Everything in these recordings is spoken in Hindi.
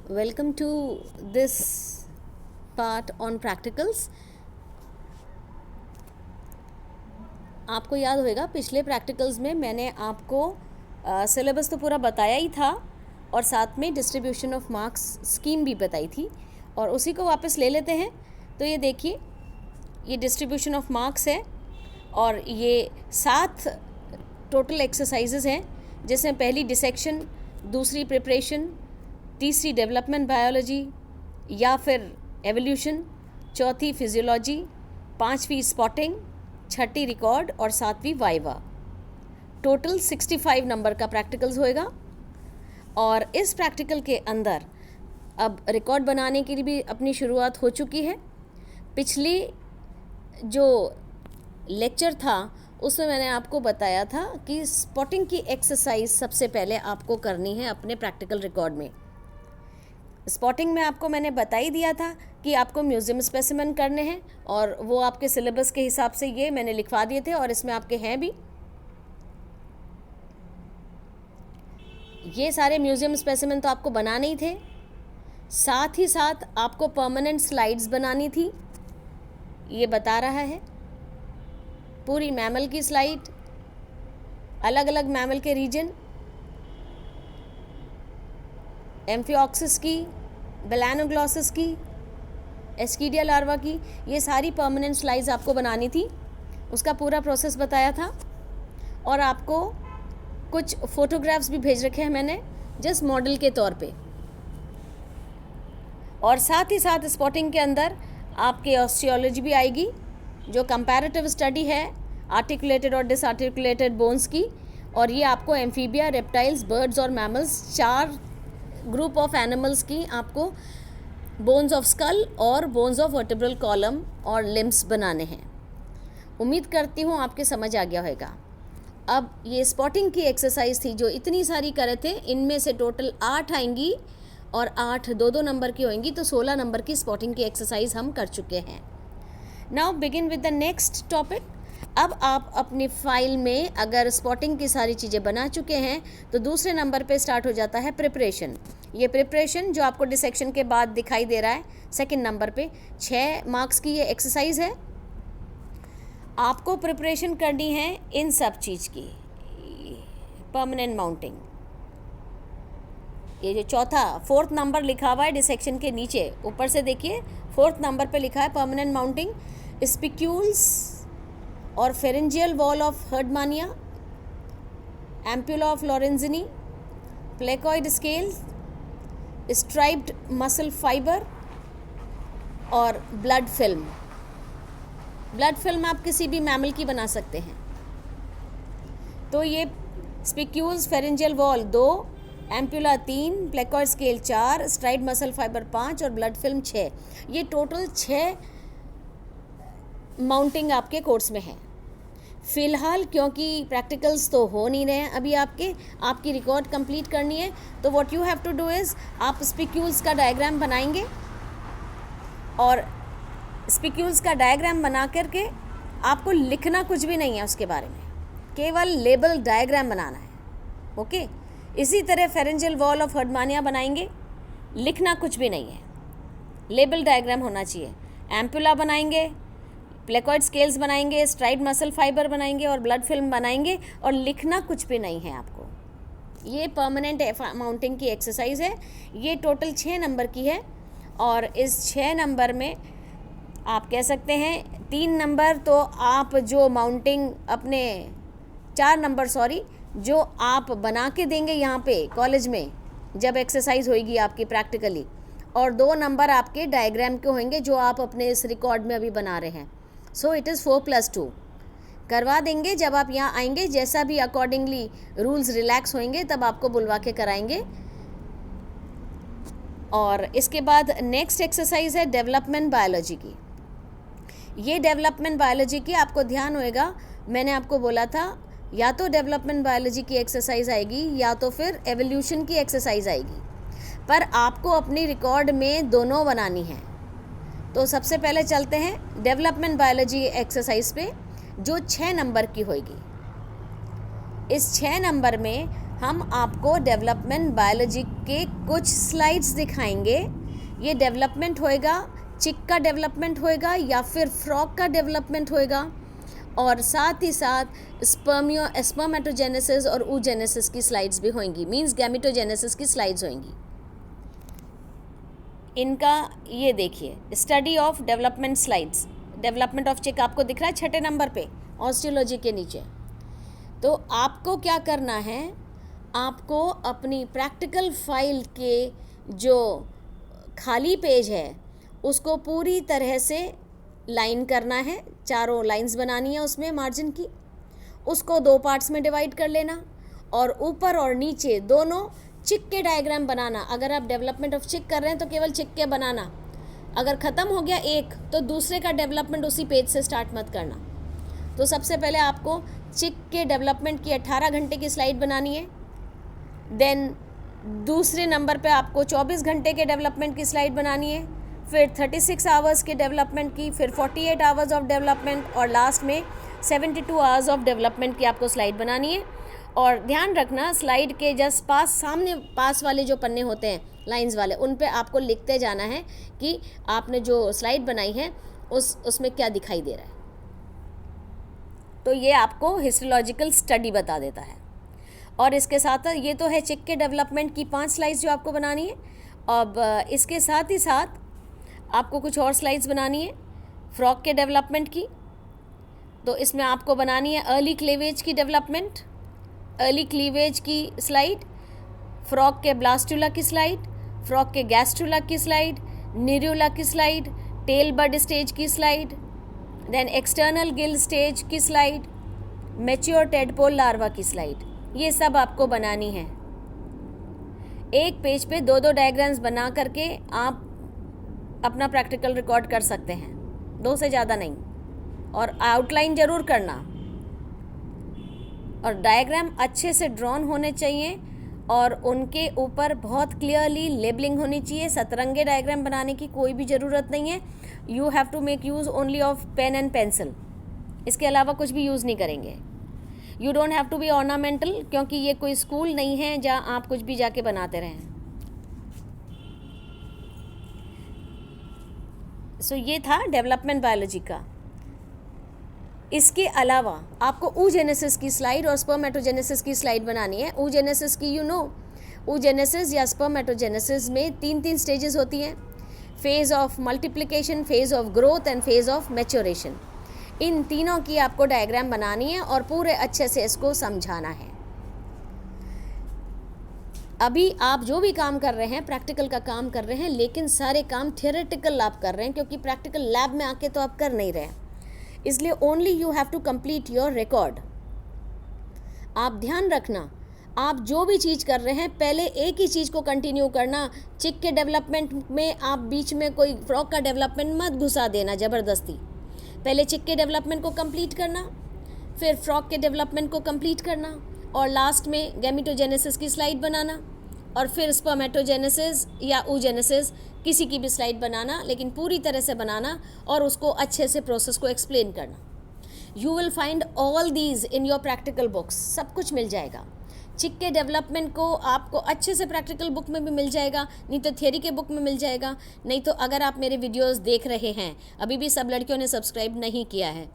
Welcome to this part on practicals. आपको याद होगा पिछले प्रैक्टिकल्स में मैंने आपको सिलेबस तो पूरा बताया ही था और साथ में डिस्ट्रीब्यूशन ऑफ मार्क्स स्कीम भी बताई थी, और उसी को वापस ले लेते हैं। तो ये देखिए, ये डिस्ट्रीब्यूशन ऑफ मार्क्स है और ये 7 टोटल एक्सरसाइजेज हैं, जिसमें पहली डिसेक्शन, दूसरी प्रिपरेशन, तीसरी डेवलपमेंट बायोलॉजी या फिर एवोल्यूशन, चौथी फिजियोलॉजी, पांचवी स्पॉटिंग, छठी रिकॉर्ड और सातवीं वाइवा। टोटल 65 नंबर का प्रैक्टिकल्स होएगा। और इस प्रैक्टिकल के अंदर अब रिकॉर्ड बनाने के लिए भी अपनी शुरुआत हो चुकी है। पिछली जो लेक्चर था उसमें मैंने आपको बताया था कि स्पॉटिंग की एक्सरसाइज सबसे पहले आपको करनी है अपने प्रैक्टिकल रिकॉर्ड में। स्पॉटिंग में आपको मैंने बता ही दिया था कि आपको म्यूज़ियम स्पेसिमेन करने हैं, और वो आपके सिलेबस के हिसाब से ये मैंने लिखवा दिए थे और इसमें आपके हैं भी। ये सारे म्यूज़ियम स्पेसिमेन तो आपको बनाने ही थे, साथ ही साथ आपको परमानेंट स्लाइड्स बनानी थी। ये बता रहा है पूरी मैमल की स्लाइड, अलग अलग मैमल के रीजन, एम्फिऑक्सिस की, बेलानोग्लॉसिस की, एस्कीडिया लार्वा की, ये सारी परमानेंट स्लाइड्स आपको बनानी थी। उसका पूरा प्रोसेस बताया था और आपको कुछ फोटोग्राफ्स भी भेज रखे हैं मैंने जस्ट मॉडल के तौर पे। और साथ ही साथ स्पॉटिंग के अंदर आपके ऑस्टियोलॉजी भी आएगी, जो कंपैरेटिव स्टडी है आर्टिकुलेटेड और डिसआर्टिकुलेटेड बोन्स की। और ये आपको एम्फीबिया, रेप्टाइल्स, बर्ड्स और मैमल्स, 4 ग्रुप ऑफ एनिमल्स की आपको बोन्स ऑफ स्कल और बोन्स ऑफ वर्टेब्रल कॉलम और लिम्स बनाने हैं। उम्मीद करती हूँ आपके समझ आ गया होगा। अब ये स्पॉटिंग की एक्सरसाइज थी जो इतनी सारी करे थे, इनमें से टोटल 8 आएंगी और 8 2-2 नंबर की होंगी, तो 16 नंबर की स्पॉटिंग की एक्सरसाइज हम कर चुके हैं। Now begin with the next topic. अब आप अपनी फाइल में अगर स्पॉटिंग की सारी चीज़ें बना चुके हैं तो दूसरे नंबर पे स्टार्ट हो जाता है प्रिपरेशन। ये प्रिपरेशन जो आपको डिसेक्शन के बाद दिखाई दे रहा है सेकंड नंबर पे, 6 मार्क्स की ये एक्सरसाइज है। आपको प्रिपरेशन करनी है इन सब चीज़ की। परमानेंट माउंटिंग, ये जो 4th नंबर लिखा हुआ है डिसेक्शन के नीचे, ऊपर से देखिए 4th नंबर पे लिखा है परमानेंट माउंटिंग, स्पिक्यूल्स और pharyngeal wall of Herdmania, ampulla of Lorenzini, placoid scales, striped muscle fibre और ब्लड फिल्म। ब्लड फिल्म आप किसी भी मैमल की बना सकते हैं। तो ये spicules, pharyngeal wall 2, ampulla 3, placoid scale 4, striped muscle fibre 5 और ब्लड फिल्म 6, ये टोटल 6 माउंटिंग आपके कोर्स में है। फ़िलहाल क्योंकि प्रैक्टिकल्स तो हो नहीं रहे हैं अभी आपकी रिकॉर्ड कंप्लीट करनी है, तो what you have to do is आप स्पिक्यूल्स का डायग्राम बनाएंगे, और स्पिक्यूल्स का डायग्राम बना करके आपको लिखना कुछ भी नहीं है उसके बारे में, केवल लेबल डायग्राम बनाना है। ओके, इसी तरह फेरेंजियल वॉल ऑफ हर्डमानिया बनाएंगे, लिखना कुछ भी नहीं है, लेबल डायग्राम होना चाहिए। एम्पुला बनाएंगे, प्लेकॉइड स्केल्स बनाएंगे, स्ट्राइप्ड मसल फाइबर बनाएंगे और ब्लड फिल्म बनाएंगे, और लिखना कुछ भी नहीं है आपको। ये परमानेंट माउंटिंग की एक्सरसाइज है। ये टोटल 6 नंबर की है, और इस 6 नंबर में आप कह सकते हैं 3 नंबर तो आप जो माउंटिंग अपने 4 नंबर जो आप बना के देंगे यहाँ पे कॉलेज में जब एक्सरसाइज होगी आपकी प्रैक्टिकली, और 2 नंबर आपके डायग्राम के होंगे जो आप अपने इस रिकॉर्ड में अभी बना रहे हैं। सो इट इज़ 4+2 करवा देंगे। जब आप यहाँ आएंगे, जैसा भी अकॉर्डिंगली रूल्स रिलैक्स होंगे तब आपको बुलवा के कराएंगे। और इसके बाद नेक्स्ट एक्सरसाइज है डेवलपमेंट बायोलॉजी की। ये डेवलपमेंट बायोलॉजी की आपको ध्यान होएगा, मैंने आपको बोला था या तो डेवलपमेंट बायोलॉजी की एक्सरसाइज आएगी या तो फिर एवोल्यूशन की एक्सरसाइज आएगी, पर आपको अपनी रिकॉर्ड में दोनों बनानी है। तो सबसे पहले चलते हैं डेवलपमेंट बायोलॉजी एक्सरसाइज पे, जो 6 नंबर की होगी। इस 6 नंबर में हम आपको डेवलपमेंट बायोलॉजी के कुछ स्लाइड्स दिखाएंगे। ये डेवलपमेंट होएगा, चिक का डेवलपमेंट होएगा या फिर फ्रॉग का डेवलपमेंट होएगा, और साथ ही साथ स्पर्मेटोजेनेसिस और oogenesis की स्लाइड्स भी होंगी, मींस गैमेटोजेनेसिस की स्लाइड्स होंगी। इनका ये देखिए, study of development slides, development of चिक आपको दिख रहा है 6 नंबर पे ऑस्टियोलॉजी के नीचे। तो आपको क्या करना है, आपको अपनी प्रैक्टिकल फाइल के जो खाली पेज है उसको पूरी तरह से लाइन करना है, 4 लाइंस बनानी है उसमें मार्जिन की, उसको 2 पार्ट्स में डिवाइड कर लेना और ऊपर और नीचे दोनों चिक के डायग्राम बनाना। अगर आप डेवलपमेंट ऑफ चिक कर रहे हैं तो केवल चिक के बनाना, अगर ख़त्म हो गया एक तो दूसरे का डेवलपमेंट उसी पेज से स्टार्ट मत करना। तो सबसे पहले आपको चिक के डेवलपमेंट की 18 घंटे की स्लाइड बनानी है, देन दूसरे नंबर पे आपको 24 घंटे के डेवलपमेंट की स्लाइड बनानी है, फिर 36 आवर्स के डेवलपमेंट की, फिर 48 आवर्स ऑफ डेवलपमेंट और लास्ट में 72 आवर्स ऑफ डेवलपमेंट की आपको स्लाइड बनानी है। और ध्यान रखना, स्लाइड के जस्ट सामने पास वाले जो पन्ने होते हैं लाइंस वाले, उन पे आपको लिखते जाना है कि आपने जो स्लाइड बनाई है उसमें क्या दिखाई दे रहा है। तो ये आपको हिस्टोलॉजिकल स्टडी बता देता है। और इसके साथ ये तो है चिक के डेवलपमेंट की 5 स्लाइड्स जो आपको बनानी है। अब इसके साथ ही साथ आपको कुछ और स्लाइड्स बनानी है फ्रॉग के डेवलपमेंट की। तो इसमें आपको बनानी है अर्ली क्लीवेज की डेवलपमेंट, अर्ली क्लीवेज की स्लाइड, फ्रॉग के ब्लास्टुला की स्लाइड, फ्रॉग के गैस्ट्रुला की स्लाइड, निरूला की स्लाइड, टेल बड स्टेज की slide, then external gill stage की स्लाइड, मैच्योर टेडपोल लार्वा की स्लाइड। ये सब आपको बनानी है। एक पेज पे 2-2 डायग्राम्स बना करके आप अपना प्रैक्टिकल रिकॉर्ड कर सकते हैं, 2 से ज़्यादा नहीं। और आउटलाइन ज़रूर करना, और डायग्राम अच्छे से ड्रॉन होने चाहिए और उनके ऊपर बहुत क्लियरली लेबलिंग होनी चाहिए। सतरंगे डायग्राम बनाने की कोई भी ज़रूरत नहीं है। You have to make use only of pen and pencil, इसके अलावा कुछ भी यूज़ नहीं करेंगे। You don't have to be ornamental, क्योंकि ये कोई स्कूल नहीं है जहाँ आप कुछ भी जाके बनाते रहें। सो ये था डेवलपमेंट बायोलॉजी का। इसके अलावा आपको oogenesis की स्लाइड और स्पर्मेटोजेनेसिस की स्लाइड बनानी है। oogenesis की oogenesis या स्पर्मेटोजेनेसिस में 3 स्टेजेस होती हैं, phase of multiplication, phase of growth and phase of maturation. इन तीनों की आपको डायग्राम बनानी है और पूरे अच्छे से इसको समझाना है। अभी आप जो भी काम कर रहे हैं प्रैक्टिकल का काम कर रहे हैं, लेकिन सारे काम थियोरेटिकल आप कर रहे हैं, क्योंकि प्रैक्टिकल लैब में आके तो आप कर नहीं रहे। इसलिए only you have to complete your record. आप ध्यान रखना, आप जो भी चीज़ कर रहे हैं पहले एक ही चीज़ को कंटिन्यू करना। चिक के डेवलपमेंट में आप बीच में कोई फ्रॉग का डेवलपमेंट मत घुसा देना ज़बरदस्ती। पहले चिक के डेवलपमेंट को कंप्लीट करना, फिर फ्रॉग के डेवलपमेंट को कंप्लीट करना, और लास्ट में गैमेटोजेनेसिस की स्लाइड बनाना, और फिर स्पर्मेटोजेनेसिस या oogenesis किसी की भी स्लाइड बनाना, लेकिन पूरी तरह से बनाना और उसको अच्छे से प्रोसेस को एक्सप्लेन करना। You will find all these in your practical books, सब कुछ मिल जाएगा। चिक के डेवलपमेंट को आपको अच्छे से प्रैक्टिकल बुक में भी मिल जाएगा, नहीं तो थियरी के बुक में मिल जाएगा। नहीं तो अगर आप मेरे वीडियोस देख रहे हैं, अभी भी सब लड़कियों ने सब्सक्राइब नहीं किया है,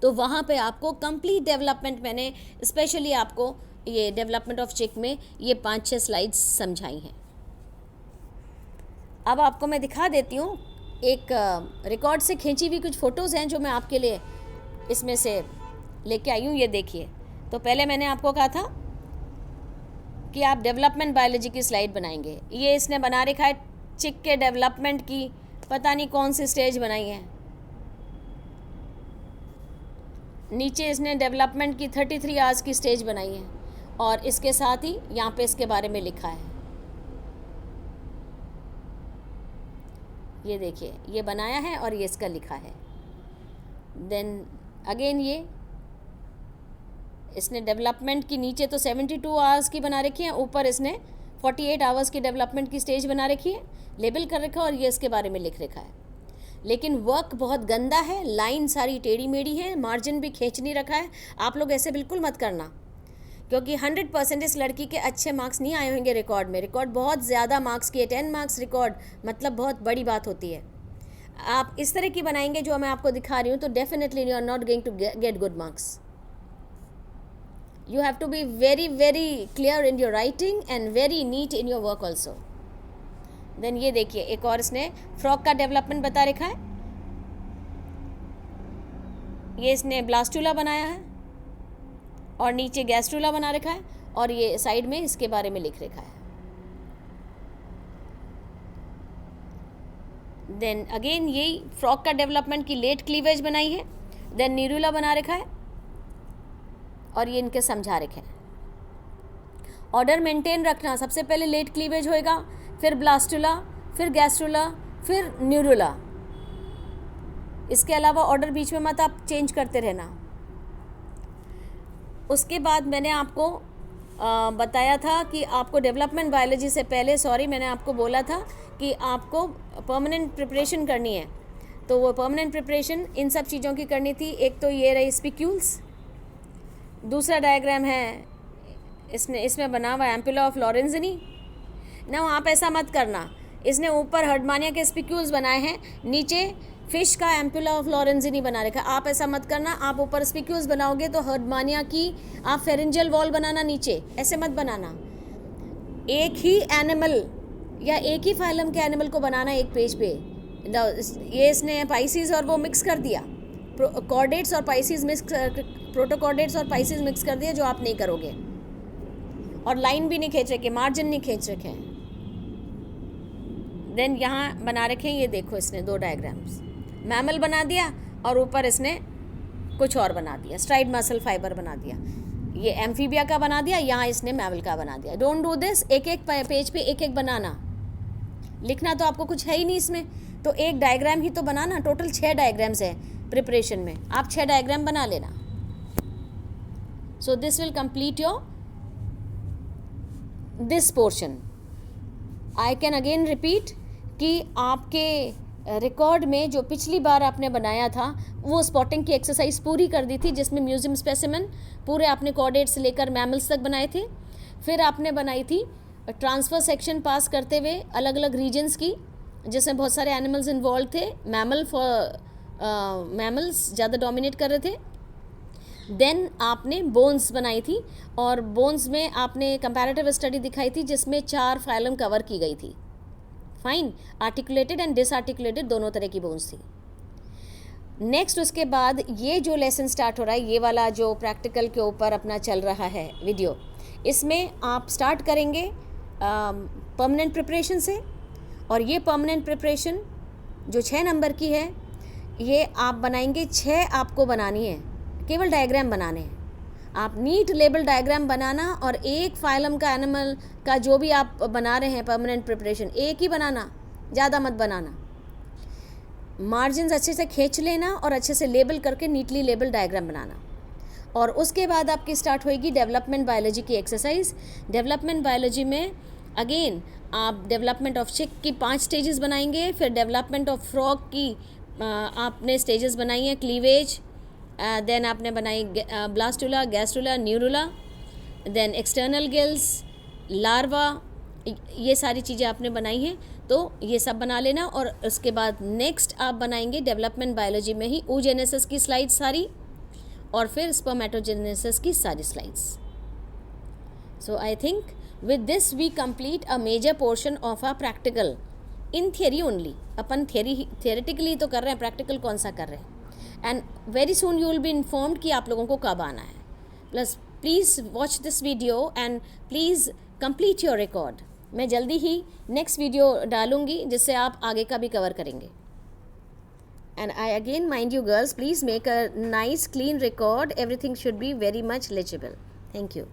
तो वहाँ पे आपको कंप्लीट डेवलपमेंट, मैंने स्पेशली आपको ये डेवलपमेंट ऑफ चिक में ये 5-6 स्लाइड्स समझाई हैं। अब आपको मैं दिखा देती हूँ, एक रिकॉर्ड से खींची हुई कुछ फ़ोटोज़ हैं जो मैं आपके लिए इसमें से लेके आई हूँ। ये देखिए। तो पहले मैंने आपको कहा था कि आप डेवलपमेंट बायोलॉजी की स्लाइड बनाएंगे। ये इसने बना रखा है चिक के डेवलपमेंट की, पता नहीं कौन सी स्टेज बनाई है। नीचे इसने डेवलपमेंट की 33 आवर्स की स्टेज बनाई है, और इसके साथ ही यहाँ पे इसके बारे में लिखा है। ये देखिए, ये बनाया है और ये इसका लिखा है। देन अगेन ये इसने डेवलपमेंट की नीचे तो 72 आवर्स की बना रखी है, ऊपर इसने 48 आवर्स की डेवलपमेंट की स्टेज बना रखी है, लेबल कर रखा है और ये इसके बारे में लिख रखा है। लेकिन वर्क बहुत गंदा है, लाइन सारी टेढ़ी मेढ़ी है, मार्जिन भी खींच नहीं रखा है। आप लोग ऐसे बिल्कुल मत करना, क्योंकि 100% इस लड़की के अच्छे मार्क्स नहीं आए होंगे रिकॉर्ड में। रिकॉर्ड बहुत ज़्यादा मार्क्स की है, 10 मार्क्स रिकॉर्ड मतलब बहुत बड़ी बात होती है। आप इस तरह की बनाएंगे जो मैं आपको दिखा रही हूँ, तो definitely you are not going to get good marks. You have to be very very clear in your writing and very neat in your work also. Then ये देखिए, एक और इसने फ्रॉक का डेवलपमेंट बता रखा है। ये इसने ब्लास्टुला बनाया है और नीचे गैस्ट्रुला बना रखा है, और ये साइड में इसके बारे में लिख रखा है। देन अगेन यही फ्रॉक का डेवलपमेंट की लेट क्लीवेज बनाई है, देन न्यूरुला बना रखा है, और ये इनके समझा रखे हैं। ऑर्डर मेंटेन रखना, सबसे पहले लेट क्लीवेज होएगा, फिर ब्लास्टुला, फिर गैस्ट्रुला, फिर न्यूरुला। इसके अलावा ऑर्डर बीच में मत आप चेंज करते रहना। उसके बाद मैंने आपको बताया था कि आपको डेवलपमेंट बायोलॉजी से पहले, सॉरी मैंने आपको बोला था कि आपको परमानेंट प्रिपरेशन करनी है। तो वो परमानेंट प्रिपरेशन इन सब चीज़ों की करनी थी। एक तो ये रही स्पिक्यूल्स, दूसरा डायग्राम है इसमें बना हुआ एम्पुला ऑफ लॉरेंजिनी ना। आप ऐसा मत करना, इसने ऊपर हर्डमानिया के स्पिक्यूल्स बनाए हैं, नीचे फिश का एम्पुला ऑफ लॉरेंजिनी बना रखा। आप ऐसा मत करना, आप ऊपर स्पिक्यूल्स बनाओगे तो हर्डमानिया की आप फेरेंजियल वॉल बनाना नीचे, ऐसे मत बनाना। एक ही एनिमल या एक ही फाइलम के एनिमल को बनाना एक पेज पे। ये इसने पाइसिस और वो मिक्स कर दिया, कॉर्डेट्स और पाइसिस मिक्स, प्रोटोकॉर्डेट्स और पाइसिस मिक्स कर दिया, जो आप नहीं करोगे। और लाइन भी नहीं खींच रखे, मार्जिन नहीं खींच रखे हैं। देन यहाँ बना रखे हैं, ये देखो इसने 2 डायग्राम्स, मैमल बना दिया और ऊपर इसने कुछ और बना दिया, स्ट्राइड मसल फाइबर बना दिया। ये एम्फीबिया का बना दिया, यहाँ इसने मैमल का बना दिया। डोंट डू दिस, एक एक पेज पे एक एक बनाना। लिखना तो आपको कुछ है ही नहीं इसमें, तो एक डायग्राम ही तो बनाना। टोटल 6 डायग्राम्स है प्रिपरेशन में, आप 6 डायग्राम बना लेना। So this will complete your this portion. I can again repeat कि आपके रिकॉर्ड में जो पिछली बार आपने बनाया था वो स्पॉटिंग की एक्सरसाइज पूरी कर दी थी, जिसमें म्यूजियम स्पेसिमेन पूरे आपने कॉर्डेट्स से लेकर मैमल्स तक बनाए थे। फिर आपने बनाई थी ट्रांसफ़र सेक्शन पास करते हुए अलग अलग रीजन्स की, जिसमें बहुत सारे एनिमल्स इन्वॉल्व थे। मैमल्स ज़्यादा डोमिनेट कर रहे थे। देन आपने बोन्स बनाई थी, और बोन्स में आपने कंपैरेटिव स्टडी दिखाई थी जिसमें 4 फाइलम कवर की गई थी। फाइन, आर्टिकुलेटेड एंड डिसआर्टिकुलेटेड दोनों तरह की बोन्स थी। नेक्स्ट उसके बाद ये जो लेसन स्टार्ट हो रहा है, ये वाला जो प्रैक्टिकल के ऊपर अपना चल रहा है वीडियो, इसमें आप स्टार्ट करेंगे परमानेंट प्रिपरेशन से। और ये परमानेंट प्रिपरेशन जो 6 नंबर की है, ये आप बनाएंगे 6 आपको बनानी है, केवल डायग्राम बनाने हैं। आप नीट लेबल डायग्राम बनाना, और एक फाइलम का एनिमल का जो भी आप बना रहे हैं परमानेंट प्रिपरेशन, एक ही बनाना, ज़्यादा मत बनाना। मार्जिन्स अच्छे से खींच लेना और अच्छे से लेबल करके नीटली लेबल डायग्राम बनाना। और उसके बाद आपकी स्टार्ट होएगी डेवलपमेंट बायोलॉजी की एक्सरसाइज। डेवलपमेंट बायोलॉजी में अगेन आप डेवलपमेंट ऑफ चिक की 5 स्टेजेस बनाएंगे। फिर डेवलपमेंट ऑफ फ्रॉग की आपने स्टेजेस बनाई हैं, क्लीवेज, देन आपने बनाई blastula, gastrula, neurula, then external gills, larva, ये सारी चीज़ें आपने बनाई हैं। तो ये सब बना लेना। और उसके बाद नेक्स्ट आप बनाएंगे डेवलपमेंट बायोलॉजी में ही oogenesis की स्लाइड्स सारी, और फिर spermatogenesis की सारी slides. So I think with this we complete a major portion of a practical in theory only. अपन थियरेटिकली तो कर रहे हैं, प्रैक्टिकल कौन सा कर रहे हैं। And very soon you will be informed कि आप लोगों को कब आना है। Plus please watch this video and please complete your record. मैं जल्दी ही नेक्स्ट वीडियो डालूंगी जिससे आप आगे का भी कवर करेंगे। And I again mind you girls, please make a nice clean record. Everything should be very much legible. Thank you.